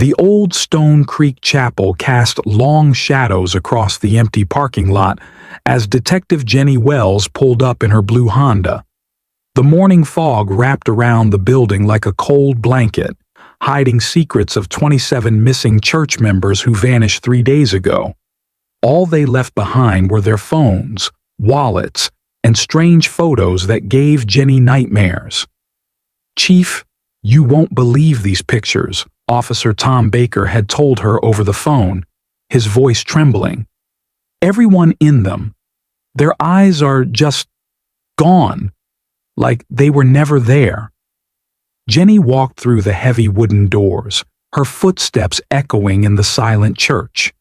The old Stone Creek Chapel cast long shadows across the empty parking lot as Detective Jenny Wells pulled up in her blue Honda. The morning fog wrapped around the building like a cold blanket, hiding secrets of 27 missing church members who vanished 3 days ago. All they left behind were their phones, wallets, and strange photos that gave Jenny nightmares. "Chief, you won't believe these pictures," Officer Tom Baker had told her over the phone, his voice trembling. "Everyone in them, their eyes are just gone, like they were never there." Jenny walked through the heavy wooden doors, her footsteps echoing in the silent church.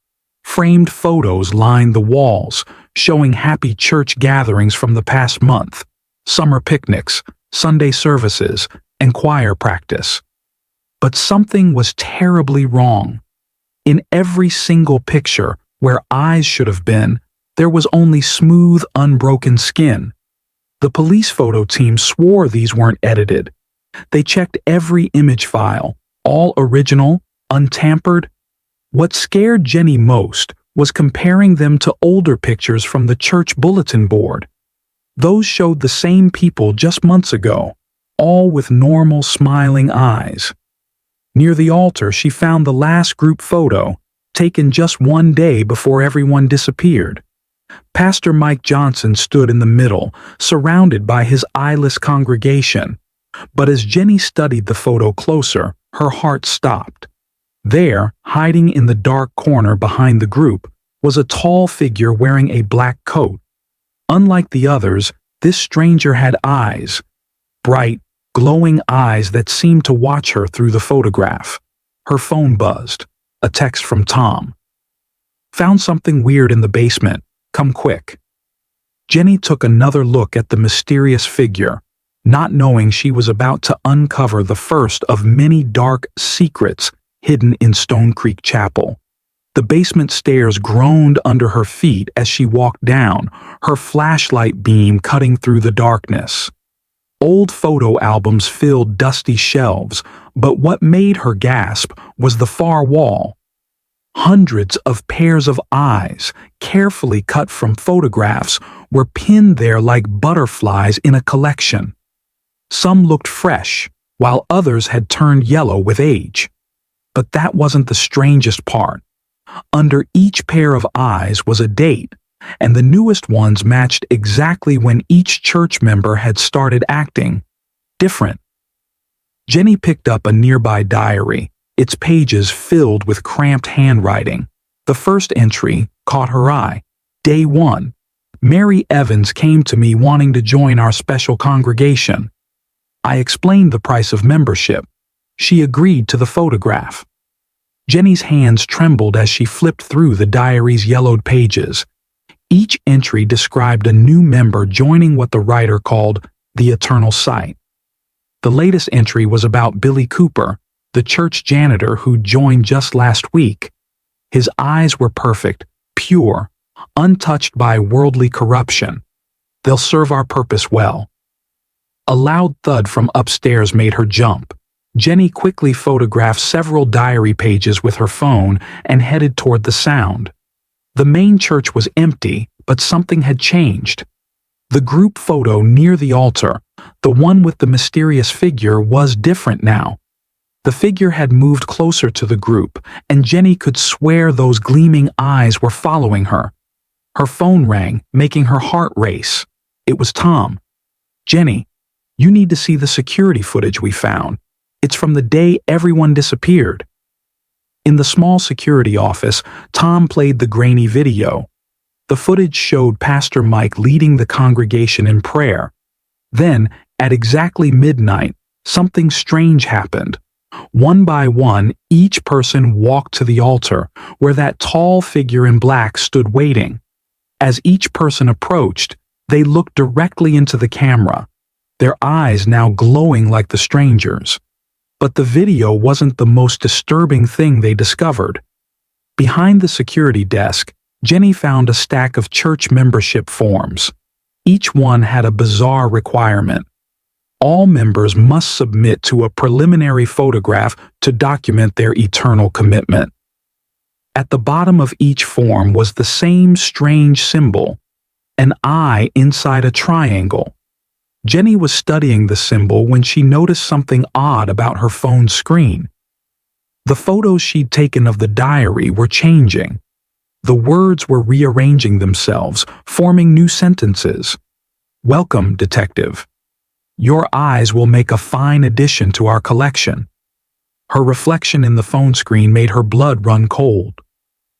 Framed photos lined the walls, showing happy church gatherings from the past month, summer picnics, Sunday services, and choir practice. But something was terribly wrong. In every single picture, where eyes should have been, there was only smooth, unbroken skin. The police photo team swore these weren't edited. They checked every image file, all original, untampered. What scared Jenny most was comparing them to older pictures from the church bulletin board. Those showed the same people just months ago, all with normal, smiling eyes. Near the altar, she found the last group photo, taken just 1 day before everyone disappeared. Pastor Mike Johnson stood in the middle, surrounded by his eyeless congregation. But as Jenny studied the photo closer, her heart stopped. There, hiding in the dark corner behind the group, was a tall figure wearing a black coat. Unlike the others, this stranger had eyes, bright, glowing eyes that seemed to watch her through the photograph. Her phone buzzed. A text from Tom. "Found something weird in the basement. Come quick." Jenny took another look at the mysterious figure, not knowing she was about to uncover the first of many dark secrets hidden in Stone Creek Chapel. The basement stairs groaned under her feet as she walked down, her flashlight beam cutting through the darkness. Old photo albums filled dusty shelves, but what made her gasp was the far wall. Hundreds of pairs of eyes, carefully cut from photographs, were pinned there like butterflies in a collection. Some looked fresh, while others had turned yellow with age. But that wasn't the strangest part. Under each pair of eyes was a date, and the newest ones matched exactly when each church member had started acting different. Jenny picked up a nearby diary, its pages filled with cramped handwriting. The first entry caught her eye. Day 1. Mary Evans came to me wanting to join our special congregation. I explained the price of membership. She agreed to the photograph. Jenny's hands trembled as she flipped through the diary's yellowed pages. Each entry described a new member joining what the writer called the eternal sight. The latest entry was about Billy Cooper, the church janitor who joined just last week. His eyes were perfect, pure, untouched by worldly corruption. They'll serve our purpose well. A loud thud from upstairs made her jump. Jenny quickly photographed several diary pages with her phone and headed toward the sound. The main church was empty, but something had changed. The group photo near the altar, the one with the mysterious figure, was different now. The figure had moved closer to the group, and Jenny could swear those gleaming eyes were following her. Her phone rang, making her heart race. It was Tom. "Jenny, you need to see the security footage we found. It's from the day everyone disappeared." In the small security office, Tom played the grainy video. The footage showed Pastor Mike leading the congregation in prayer. Then, at exactly midnight, something strange happened. One by one, each person walked to the altar, where that tall figure in black stood waiting. As each person approached, they looked directly into the camera, their eyes now glowing like the stranger's. But the video wasn't the most disturbing thing they discovered. Behind the security desk, Jenny found a stack of church membership forms. Each one had a bizarre requirement. All members must submit to a preliminary photograph to document their eternal commitment. At the bottom of each form was the same strange symbol, an eye inside a triangle. Jenny was studying the symbol when she noticed something odd about her phone's screen. The photos she'd taken of the diary were changing. The words were rearranging themselves, forming new sentences. "Welcome, detective. Your eyes will make a fine addition to our collection." Her reflection in the phone screen made her blood run cold.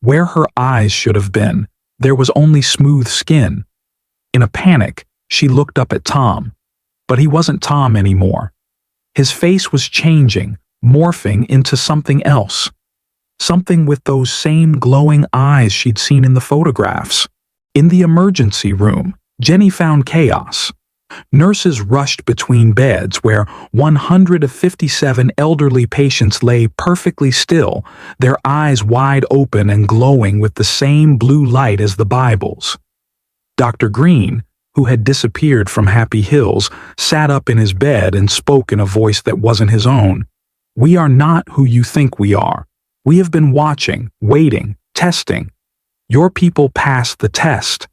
Where her eyes should have been, there was only smooth skin. In a panic, she looked up at Tom. But he wasn't Tom anymore. His face was changing, morphing into something else. Something with those same glowing eyes she'd seen in the photographs. In the emergency room, Jenny found chaos. Nurses rushed between beds where 157 elderly patients lay perfectly still, their eyes wide open and glowing with the same blue light as the Bibles. Dr. Green, who had disappeared from Happy Hills, sat up in his bed and spoke in a voice that wasn't his own. "We are not who you think we are. We have been watching, waiting, testing. Your people passed the test."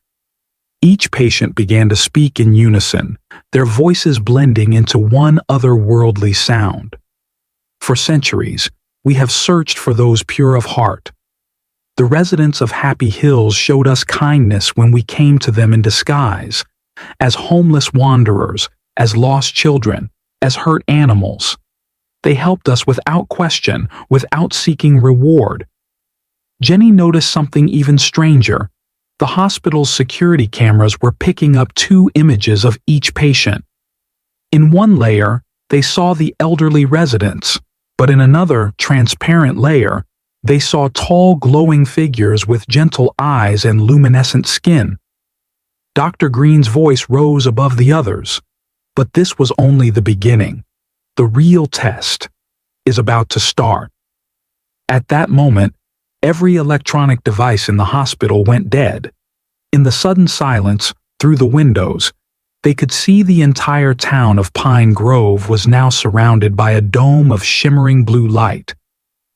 Each patient began to speak in unison, their voices blending into one otherworldly sound. "For centuries, we have searched for those pure of heart. The residents of Happy Hills showed us kindness when we came to them in disguise, as homeless wanderers, as lost children, as hurt animals. They helped us without question, without seeking reward." Jenny noticed something even stranger. The hospital's security cameras were picking up 2 images of each patient. In one layer, they saw the elderly residents, but in another, transparent layer, they saw tall glowing figures with gentle eyes and luminescent skin. Dr. Green's voice rose above the others. But this was only the beginning. The real test is about to start. At that moment, every electronic device in the hospital went dead. In the sudden silence, through the windows, they could see the entire town of Pine Grove was now surrounded by a dome of shimmering blue light.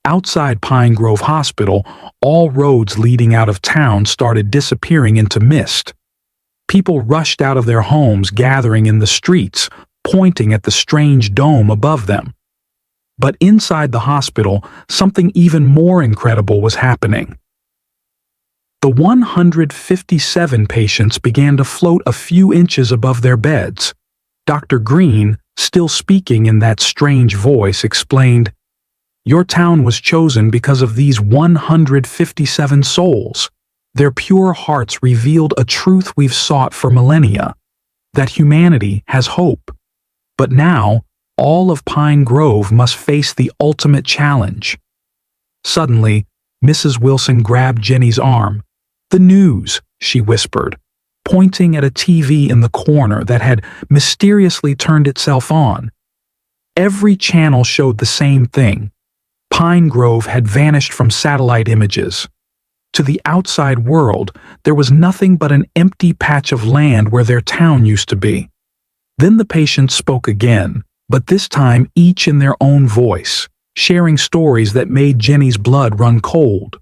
Outside Pine Grove Hospital, all roads leading out of town started disappearing into mist. People rushed out of their homes, gathering in the streets, pointing at the strange dome above them. But inside the hospital, something even more incredible was happening. The 157 patients began to float a few inches above their beds. Dr. Green, still speaking in that strange voice, explained, "Your town was chosen because of these 157 souls. Their pure hearts revealed a truth we've sought for millennia, that humanity has hope. But now, all of Pine Grove must face the ultimate challenge." Suddenly, Mrs. Wilson grabbed Jenny's arm. "The news," she whispered, pointing at a TV in the corner that had mysteriously turned itself on. Every channel showed the same thing. Pine Grove had vanished from satellite images. To the outside world, there was nothing but an empty patch of land where their town used to be. Then the patients spoke again, but this time each in their own voice, sharing stories that made Jenny's blood run cold.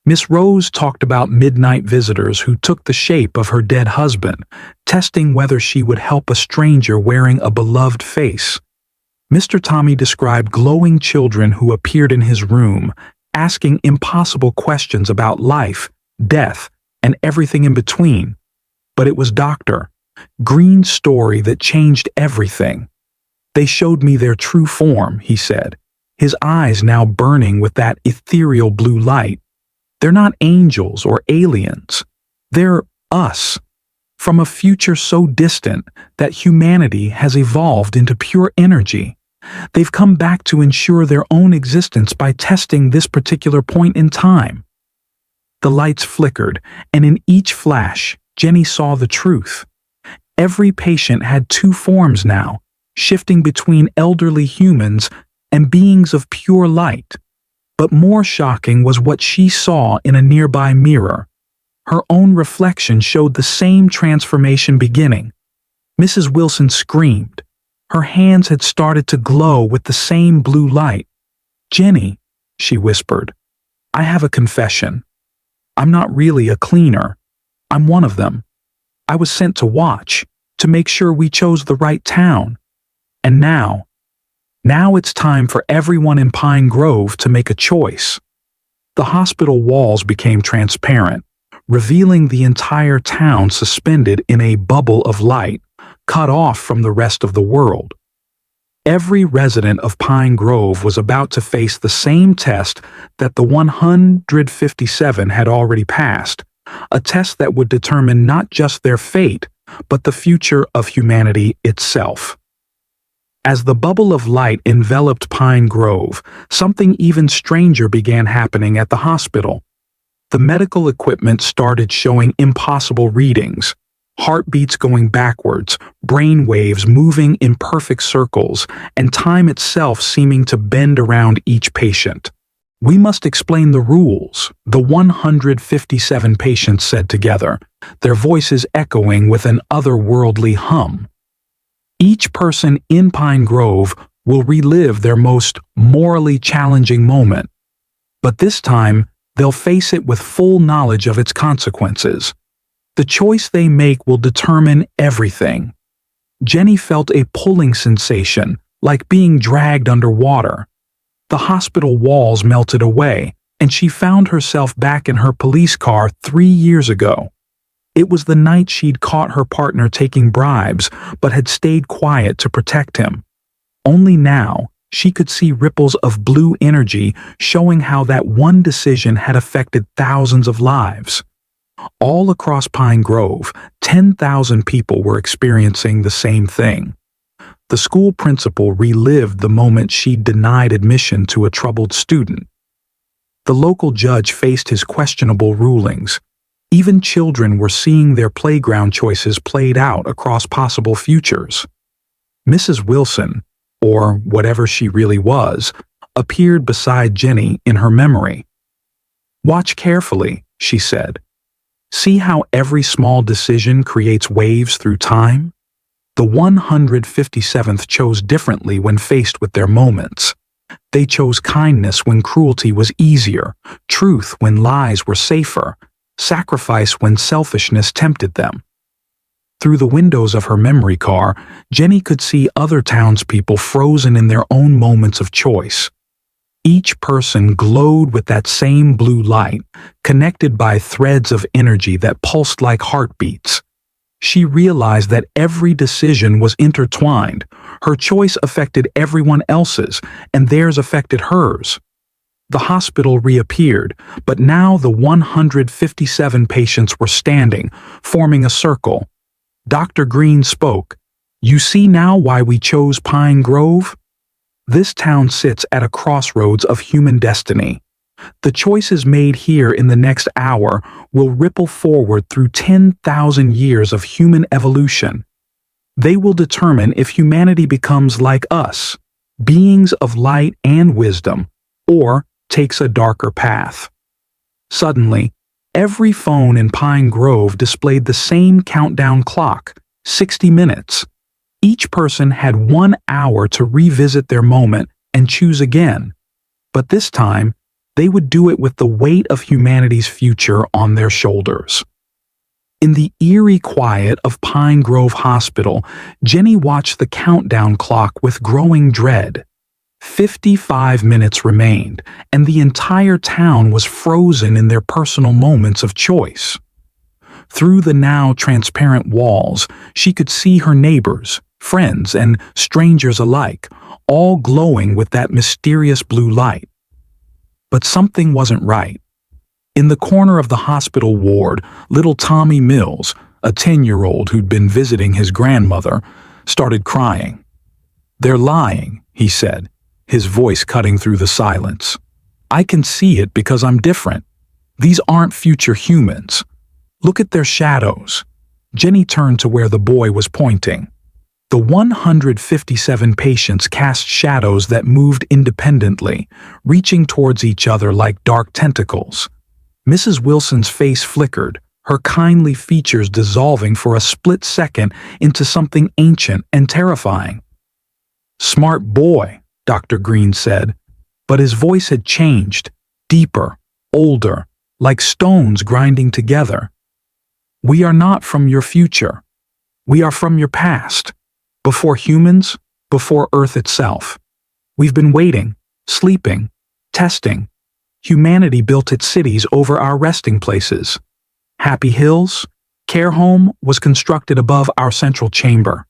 Miss Rose talked about midnight visitors who took the shape of her dead husband, testing whether she would help a stranger wearing a beloved face. Mr. Tommy described glowing children who appeared in his room, asking impossible questions about life, death, and everything in between. But it was Dr. Green's story that changed everything. "They showed me their true form," he said, his eyes now burning with that ethereal blue light. "They're not angels or aliens. They're us, from a future so distant that humanity has evolved into pure energy. They've come back to ensure their own existence by testing this particular point in time." The lights flickered, and in each flash, Jenny saw the truth. Every patient had 2 forms now, shifting between elderly humans and beings of pure light. But more shocking was what she saw in a nearby mirror. Her own reflection showed the same transformation beginning. Mrs. Wilson screamed. Her hands had started to glow with the same blue light. "Jenny," she whispered, "I have a confession. I'm not really a cleaner. I'm one of them. I was sent to watch, to make sure we chose the right town. And now it's time for everyone in Pine Grove to make a choice." The hospital walls became transparent, revealing the entire town suspended in a bubble of light, cut off from the rest of the world. Every resident of Pine Grove was about to face the same test that the 157 had already passed, a test that would determine not just their fate, but the future of humanity itself. As the bubble of light enveloped Pine Grove, something even stranger began happening at the hospital. The medical equipment started showing impossible readings, heartbeats going backwards, brain waves moving in perfect circles, and time itself seeming to bend around each patient. "We must explain the rules," the 157 patients said together, their voices echoing with an otherworldly hum. "Each person in Pine Grove will relive their most morally challenging moment, but this time they'll face it with full knowledge of its consequences. The choice they make will determine everything." Jenny felt a pulling sensation, like being dragged underwater. The hospital walls melted away, and she found herself back in her police car 3 years ago. It was the night she'd caught her partner taking bribes, but had stayed quiet to protect him. Only now, she could see ripples of blue energy showing how that one decision had affected thousands of lives. All across Pine Grove, 10,000 people were experiencing the same thing. The school principal relived the moment she'd denied admission to a troubled student. The local judge faced his questionable rulings. Even children were seeing their playground choices played out across possible futures. Mrs. Wilson, or whatever she really was, appeared beside Jenny in her memory. "Watch carefully," she said. "See how every small decision creates waves through time?" The 157th chose differently when faced with their moments. They chose kindness when cruelty was easier, truth when lies were safer, sacrifice when selfishness tempted them. Through the windows of her memory car, Jenny could see other townspeople frozen in their own moments of choice. Each person glowed with that same blue light, connected by threads of energy that pulsed like heartbeats. She realized that every decision was intertwined. Her choice affected everyone else's, and theirs affected hers. The hospital reappeared, but now the 157 patients were standing, forming a circle. Dr. Green spoke. "You see now why we chose Pine Grove? This town sits at a crossroads of human destiny. The choices made here in the next hour will ripple forward through 10,000 years of human evolution. They will determine if humanity becomes like us, beings of light and wisdom, or takes a darker path." Suddenly, every phone in Pine Grove displayed the same countdown clock, 60 minutes. Each person had 1 hour to revisit their moment and choose again. But this time, they would do it with the weight of humanity's future on their shoulders. In the eerie quiet of Pine Grove Hospital, Jenny watched the countdown clock with growing dread. 55 minutes remained, and the entire town was frozen in their personal moments of choice. Through the now transparent walls, she could see her neighbors, friends, and strangers alike, all glowing with that mysterious blue light. But something wasn't right. In the corner of the hospital ward, little Tommy Mills, a 10-year-old who'd been visiting his grandmother, started crying. "They're lying," he said, his voice cutting through the silence. "I can see it because I'm different. These aren't future humans. Look at their shadows." Jenny turned to where the boy was pointing. The 157 patients cast shadows that moved independently, reaching towards each other like dark tentacles. Mrs. Wilson's face flickered, her kindly features dissolving for a split second into something ancient and terrifying. "Smart boy," Dr. Green said, but his voice had changed, deeper, older, like stones grinding together. "We are not from your future. We are from your past. Before humans, before Earth itself. We've been waiting, sleeping, testing. Humanity built its cities over our resting places. Happy Hills, Care Home, was constructed above our central chamber."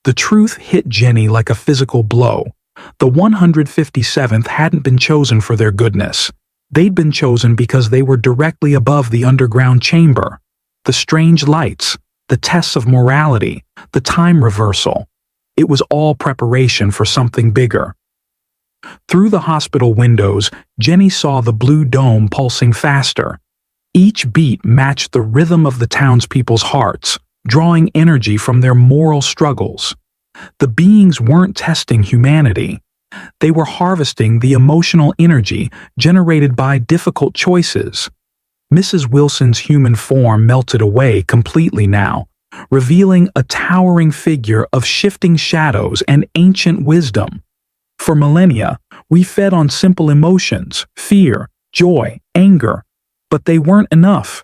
The truth hit Jenny like a physical blow. The 157th hadn't been chosen for their goodness. They'd been chosen because they were directly above the underground chamber. The strange lights, the tests of morality, the time reversal. It was all preparation for something bigger. Through the hospital windows, Jenny saw the blue dome pulsing faster. Each beat matched the rhythm of the townspeople's hearts, drawing energy from their moral struggles. The beings weren't testing humanity. They were harvesting the emotional energy generated by difficult choices. Mrs. Wilson's human form melted away completely now, revealing a towering figure of shifting shadows and ancient wisdom. For millennia, we fed on simple emotions, fear, joy, anger, but they weren't enough.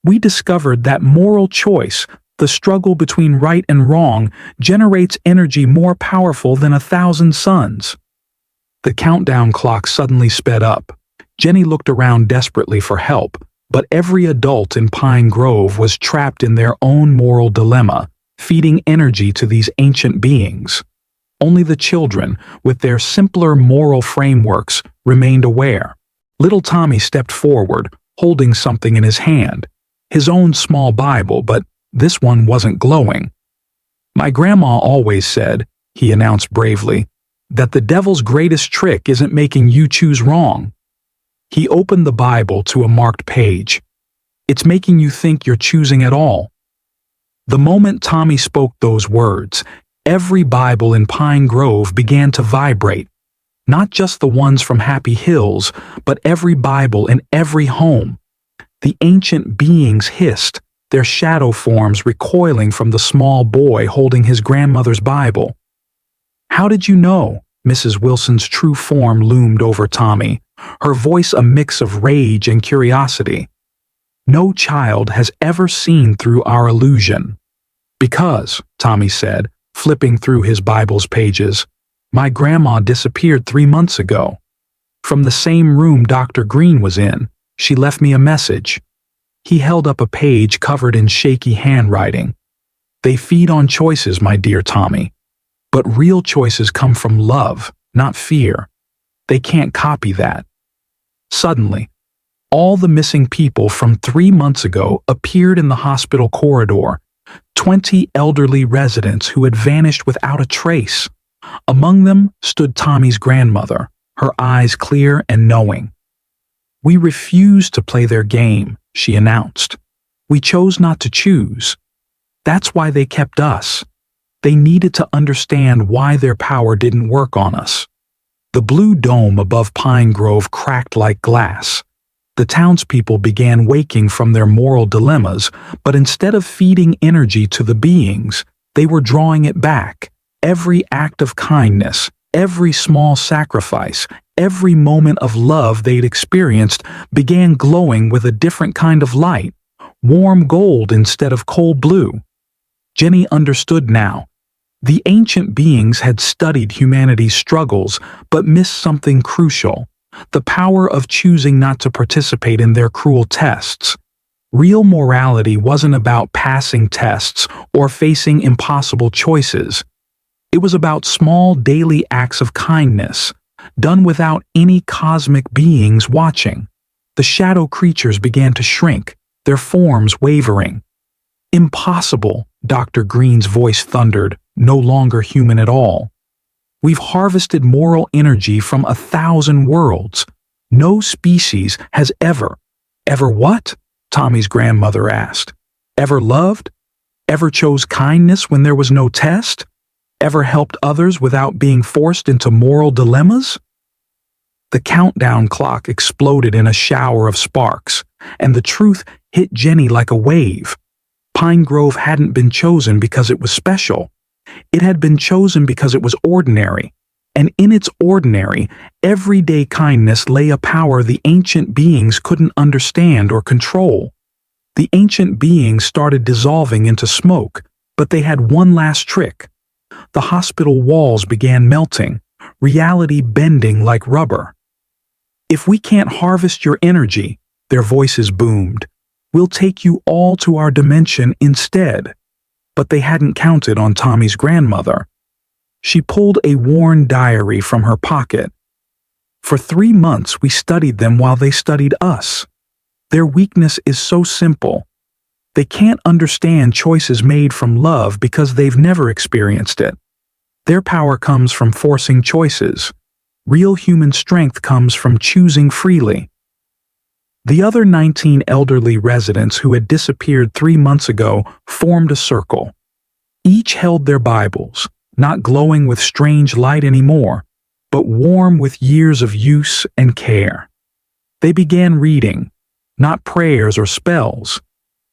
We discovered that moral choice, the struggle between right and wrong, generates energy more powerful than 1,000 suns. The countdown clock suddenly sped up. Jenny looked around desperately for help, but every adult in Pine Grove was trapped in their own moral dilemma, feeding energy to these ancient beings. Only the children, with their simpler moral frameworks, remained aware. Little Tommy stepped forward, holding something in his hand. His own small Bible, but this one wasn't glowing. "My grandma always said," he announced bravely, "that the devil's greatest trick isn't making you choose wrong." He opened the Bible to a marked page. "It's making you think you're choosing at all." The moment Tommy spoke those words, every Bible in Pine Grove began to vibrate. Not just the ones from Happy Hills, but every Bible in every home. The ancient beings hissed, their shadow forms recoiling from the small boy holding his grandmother's Bible. "How did you know?" Mrs. Wilson's true form loomed over Tommy, her voice a mix of rage and curiosity. "No child has ever seen through our illusion." "Because," Tommy said, flipping through his Bible's pages, "my grandma disappeared 3 months ago. From the same room Dr. Green was in, she left me a message." He held up a page covered in shaky handwriting. "They feed on choices, my dear Tommy. But real choices come from love, not fear. They can't copy that." Suddenly, all the missing people from 3 months ago appeared in the hospital corridor, 20 elderly residents who had vanished without a trace. Among them stood Tommy's grandmother, her eyes clear and knowing. "We refuse to play their game," she announced. "We chose not to choose. That's why they kept us. They needed to understand why their power didn't work on us." The blue dome above Pine Grove cracked like glass. The townspeople began waking from their moral dilemmas, but instead of feeding energy to the beings, they were drawing it back. Every act of kindness, every small sacrifice, every moment of love they'd experienced began glowing with a different kind of light, warm gold instead of cold blue. Jenny understood now. The ancient beings had studied humanity's struggles, but missed something crucial: the power of choosing not to participate in their cruel tests. Real morality wasn't about passing tests or facing impossible choices. It was about small daily acts of kindness, done without any cosmic beings watching. The shadow creatures began to shrink, their forms wavering. "Impossible," Dr. Green's voice thundered, no longer human at all. "We've harvested moral energy from 1,000 worlds. No species has ever—" "Ever what?" Tommy's grandmother asked. "Ever loved? Ever chose kindness when there was no test? Ever helped others without being forced into moral dilemmas?" The countdown clock exploded in a shower of sparks, and the truth hit Jenny like a wave. Pine Grove hadn't been chosen because it was special. It had been chosen because it was ordinary, and in its ordinary, everyday kindness lay a power the ancient beings couldn't understand or control. The ancient beings started dissolving into smoke, but they had one last trick. The hospital walls began melting, reality bending like rubber. "If we can't harvest your energy," their voices boomed, "we'll take you all to our dimension instead." But they hadn't counted on Tommy's grandmother. She pulled a worn diary from her pocket. "For 3 months we studied them while they studied us. Their weakness is so simple. They can't understand choices made from love because they've never experienced it. Their power comes from forcing choices. Real human strength comes from choosing freely." The other 19 elderly residents who had disappeared 3 months ago formed a circle. Each held their Bibles, not glowing with strange light anymore, but warm with years of use and care. They began reading, not prayers or spells,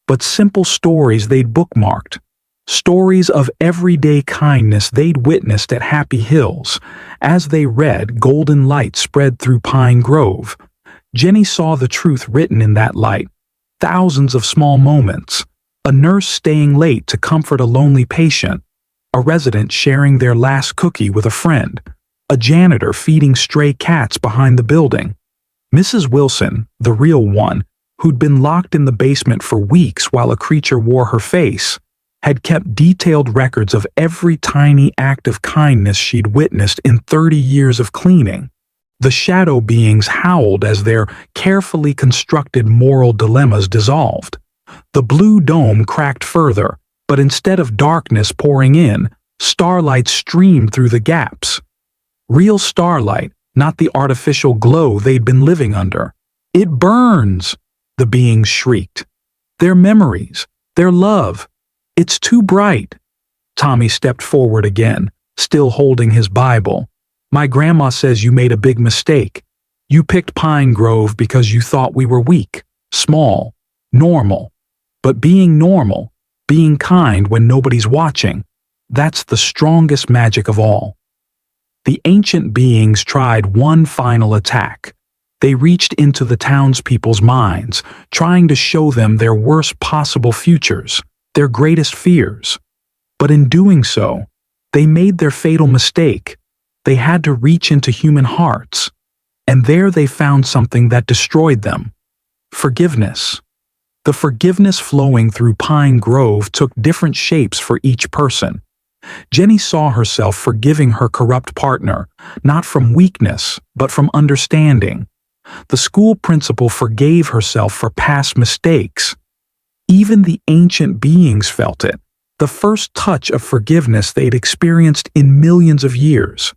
but simple stories they'd bookmarked, stories of everyday kindness they'd witnessed at Happy Hills. As they read, golden light spread through Pine Grove. Jenny saw the truth written in that light. Thousands of small moments. A nurse staying late to comfort a lonely patient. A resident sharing their last cookie with a friend. A janitor feeding stray cats behind the building. Mrs. Wilson, the real one, who'd been locked in the basement for weeks while a creature wore her face, had kept detailed records of every tiny act of kindness she'd witnessed in 30 years of cleaning. The shadow beings howled as their carefully constructed moral dilemmas dissolved. The blue dome cracked further, but instead of darkness pouring in, starlight streamed through the gaps. Real starlight, not the artificial glow they'd been living under. "It burns!" the beings shrieked. "Their memories, their love. It's too bright." Tommy stepped forward again, still holding his Bible. "My grandma says you made a big mistake. You picked Pine Grove because you thought we were weak, small, normal. But being normal, being kind when nobody's watching, that's the strongest magic of all." The ancient beings tried one final attack. They reached into the townspeople's minds, trying to show them their worst possible futures, their greatest fears. But in doing so, they made their fatal mistake. They had to reach into human hearts. And there they found something that destroyed them. Forgiveness. The forgiveness flowing through Pine Grove took different shapes for each person. Jenny saw herself forgiving her corrupt partner, not from weakness, but from understanding. The school principal forgave herself for past mistakes. Even the ancient beings felt it, the first touch of forgiveness they'd experienced in millions of years.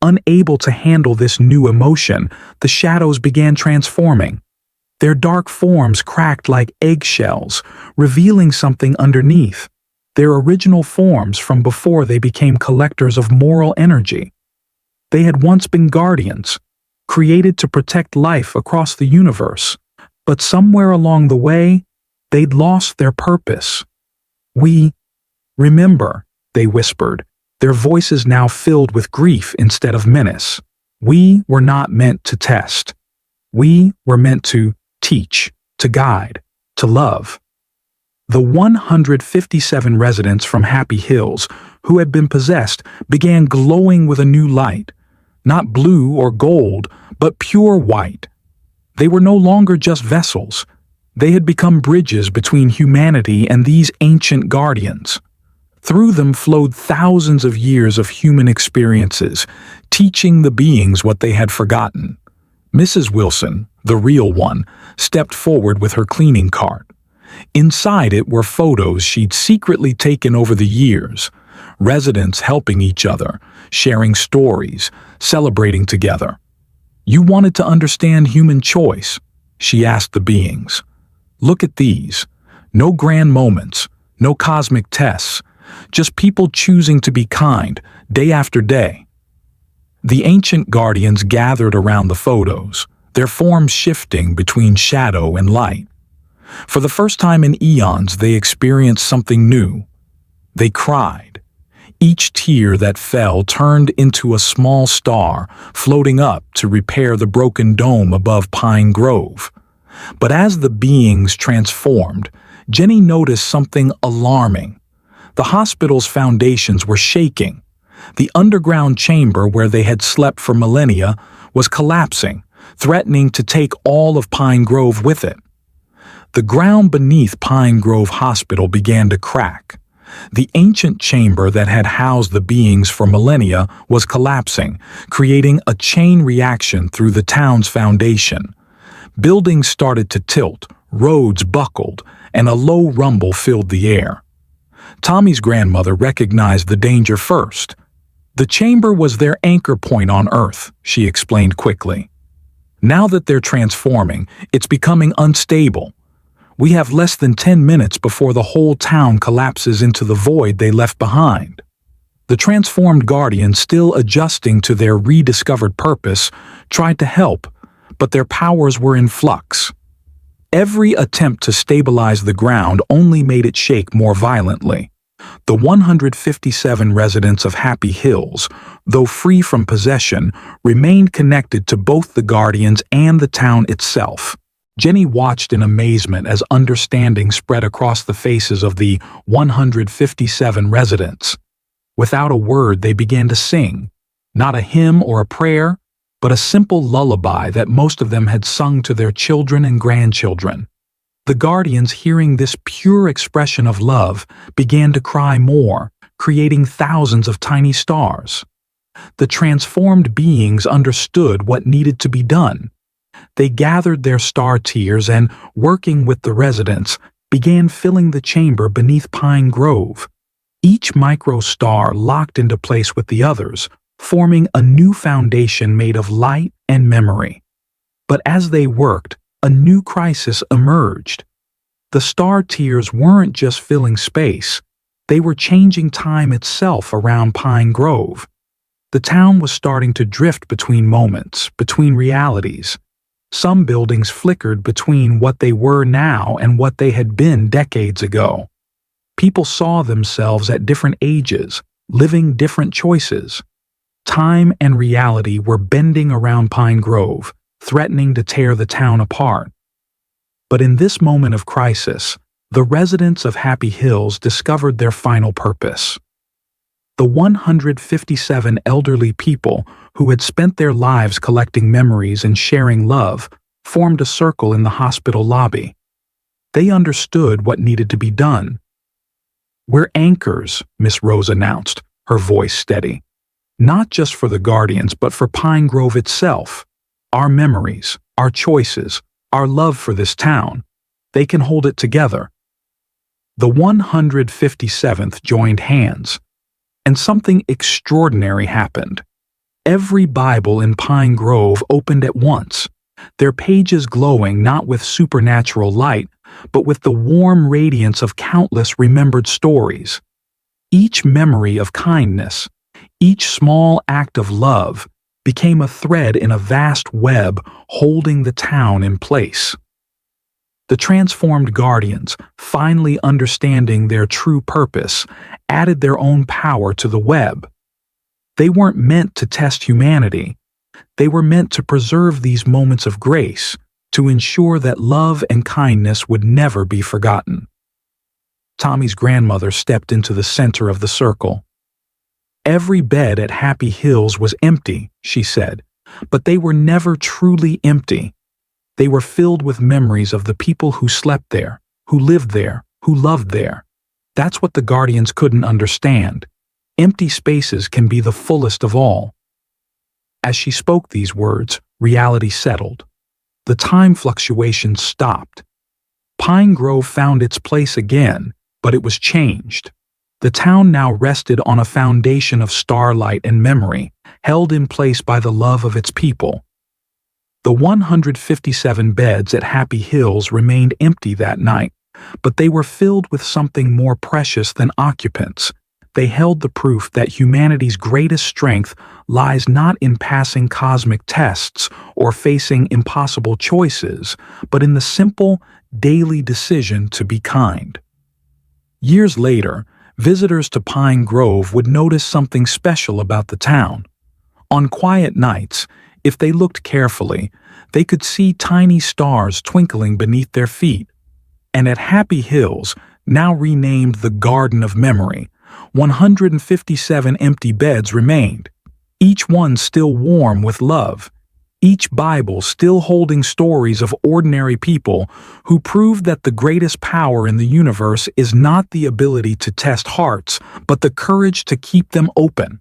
Unable to handle this new emotion, the shadows began transforming. Their dark forms cracked like eggshells, revealing something underneath. Their original forms from before they became collectors of moral energy. They had once been guardians, created to protect life across the universe, but somewhere along the way, they'd lost their purpose. "We remember," they whispered, their voices now filled with grief instead of menace. "We were not meant to test. We were meant to teach, to guide, to love." The 157 residents from Happy Hills who had been possessed began glowing with a new light, not blue or gold, but pure white. They were no longer just vessels. They had become bridges between humanity and these ancient guardians. Through them flowed thousands of years of human experiences, teaching the beings what they had forgotten. Mrs. Wilson, the real one, stepped forward with her cleaning cart. Inside it were photos she'd secretly taken over the years, residents helping each other, sharing stories, celebrating together. "You wanted to understand human choice?" she asked the beings. "Look at these. No grand moments, no cosmic tests, just people choosing to be kind, day after day." The ancient guardians gathered around the photos, their forms shifting between shadow and light. For the first time in eons, they experienced something new. They cried. Each tear that fell turned into a small star, floating up to repair the broken dome above Pine Grove. But as the beings transformed, Jenny noticed something alarming. The hospital's foundations were shaking. The underground chamber where they had slept for millennia was collapsing, threatening to take all of Pine Grove with it. The ground beneath Pine Grove Hospital began to crack. The ancient chamber that had housed the beings for millennia was collapsing, creating a chain reaction through the town's foundation. Buildings started to tilt, roads buckled, and a low rumble filled the air. Tommy's grandmother recognized the danger first. The chamber was their anchor point on Earth, she explained quickly. Now that they're transforming, it's becoming unstable. We have less than 10 minutes before the whole town collapses into the void they left behind. The transformed guardians, still adjusting to their rediscovered purpose, tried to help, but their powers were in flux. Every attempt to stabilize the ground only made it shake more violently. The 157 residents of Happy Hills, though free from possession, remained connected to both the guardians and the town itself. Jenny watched in amazement as understanding spread across the faces of the 157 residents. Without a word, they began to sing, not a hymn or a prayer, but a simple lullaby that most of them had sung to their children and grandchildren. The guardians, hearing this pure expression of love, began to cry more, creating thousands of tiny stars. The transformed beings understood what needed to be done. They gathered their star tears and, working with the residents, began filling the chamber beneath Pine Grove. Each micro-star locked into place with the others, forming a new foundation made of light and memory. But as they worked, a new crisis emerged. The star tears weren't just filling space, they were changing time itself around Pine Grove. The town was starting to drift between moments, between realities. Some buildings flickered between what they were now and what they had been decades ago. People saw themselves at different ages, living different choices. Time and reality were bending around Pine Grove, threatening to tear the town apart. But in this moment of crisis, the residents of Happy Hills discovered their final purpose. The 157 elderly people who had spent their lives collecting memories and sharing love formed a circle in the hospital lobby. They understood what needed to be done. "We're anchors," Miss Rose announced, her voice steady. "Not just for the guardians, but for Pine Grove itself. Our memories, our choices, our love for this town. They can hold it together." The 157th joined hands, and something extraordinary happened. Every Bible in Pine Grove opened at once, their pages glowing not with supernatural light, but with the warm radiance of countless remembered stories. Each memory of kindness, each small act of love, became a thread in a vast web holding the town in place. The transformed guardians, finally understanding their true purpose, added their own power to the web. They weren't meant to test humanity. They were meant to preserve these moments of grace, to ensure that love and kindness would never be forgotten. Tommy's grandmother stepped into the center of the circle. "Every bed at Happy Hills was empty," she said, "but they were never truly empty. They were filled with memories of the people who slept there, who lived there, who loved there. That's what the guardians couldn't understand. Empty spaces can be the fullest of all." As she spoke these words, reality settled. The time fluctuations stopped. Pine Grove found its place again, but it was changed. The town now rested on a foundation of starlight and memory, held in place by the love of its people. The 157 beds at Happy Hills remained empty that night, but they were filled with something more precious than occupants. They held the proof that humanity's greatest strength lies not in passing cosmic tests or facing impossible choices, but in the simple, daily decision to be kind. Years later, visitors to Pine Grove would notice something special about the town. On quiet nights, if they looked carefully, they could see tiny stars twinkling beneath their feet. And at Happy Hills, now renamed the Garden of Memory, 157 empty beds remained, each one still warm with love, each Bible still holding stories of ordinary people who proved that the greatest power in the universe is not the ability to test hearts, but the courage to keep them open.